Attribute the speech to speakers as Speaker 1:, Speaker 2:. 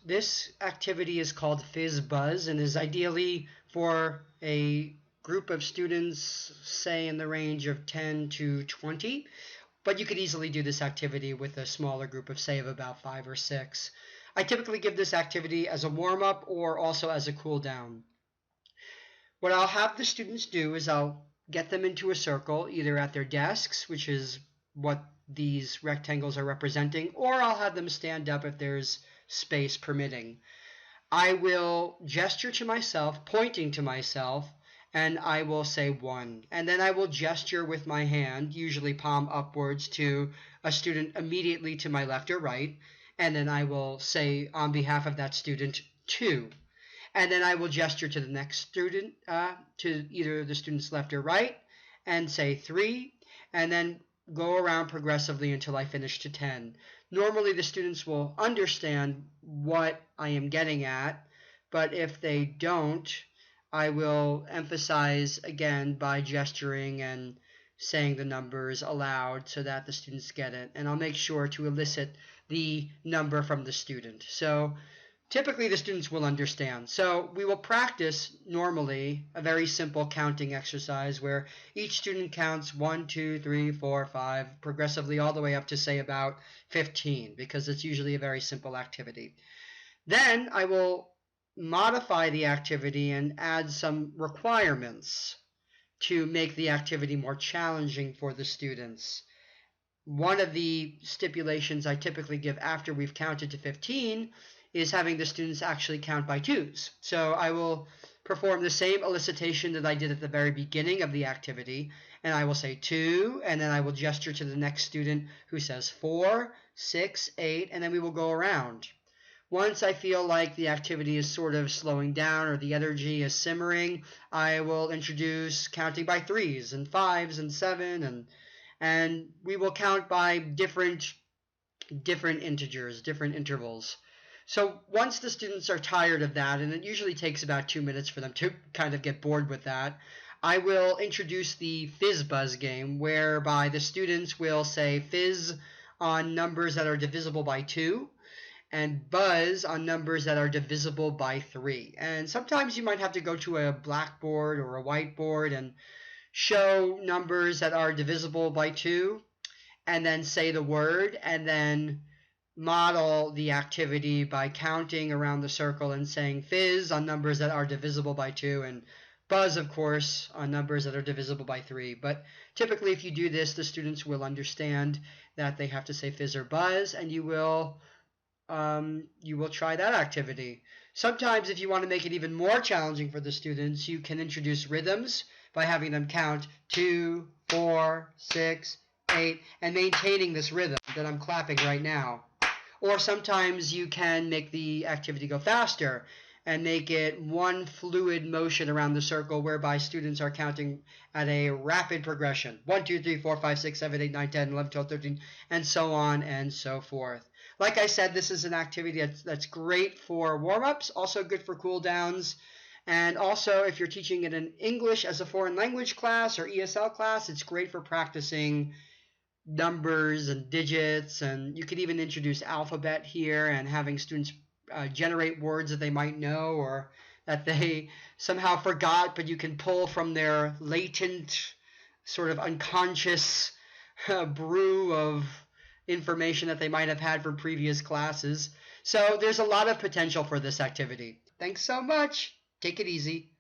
Speaker 1: This activity is called Fizz Buzz and is ideally for a group of students, say in the range of 10 to 20, but you could easily do this activity with a smaller group of, say, of about 5 or 6. I typically give this activity as a warm-up or also as a cool-down. What I'll have the students do is I'll get them into a circle, either at their desks, which is what these rectangles are representing, or I'll have them stand up if there's space permitting. I will gesture to myself, pointing to myself, and I will say 1. And then I will gesture with my hand, usually palm upwards, to a student immediately to my left or right, and then I will say on behalf of that student 2. And then I will gesture to the next student, to either the student's left or right, and say 3, and then go around progressively until I finish to 10. Normally the students will understand what I am getting at, but if they don't, I will emphasize again by gesturing and saying the numbers aloud so that the students get it. And I'll make sure to elicit the number from the student. So typically the students will understand. So we will practice normally a very simple counting exercise where each student counts 1, 2, 3, 4, 5, progressively all the way up to say about 15, because it's usually a very simple activity. Then I will modify the activity and add some requirements to make the activity more challenging for the students. One of the stipulations I typically give after we've counted to 15 is having the students actually count by 2s. So I will perform the same elicitation that I did at the very beginning of the activity, and I will say 2, and then I will gesture to the next student who says 4, 6, 8, and then we will go around. Once I feel like the activity is sort of slowing down or the energy is simmering, I will introduce counting by 3s and 5s and 7, and we will count by different integers, different intervals. So once the students are tired of that, and it usually takes about 2 minutes for them to kind of get bored with that, I will introduce the Fizz Buzz game, whereby the students will say Fizz on numbers that are divisible by 2, and Buzz on numbers that are divisible by 3. And sometimes you might have to go to a blackboard or a whiteboard and show numbers that are divisible by 2, and then say the word, and then model the activity by counting around the circle and saying Fizz on numbers that are divisible by 2, and Buzz, of course, on numbers that are divisible by 3. But typically if you do this, the students will understand that they have to say Fizz or Buzz, and you will try that activity. Sometimes if you want to make it even more challenging for the students, you can introduce rhythms by having them count 2, 4, 6, 8, and maintaining this rhythm that I'm clapping right now. Or sometimes you can make the activity go faster and make it one fluid motion around the circle whereby students are counting at a rapid progression. 1, 2, 3, 4, 5, 6, 7, 8, 9, 10, 11, 12, 13, and so on and so forth. Like I said, this is an activity that's great for warm-ups, also good for cool-downs. And also, if you're teaching in an English as a foreign language class or ESL class, it's great for practicing numbers and digits, and you could even introduce alphabet here and having students generate words that they might know or that they somehow forgot, but you can pull from their latent, sort of unconscious brew of information that they might have had from previous classes. So there's a lot of potential for this activity. Thanks so much. Take it easy.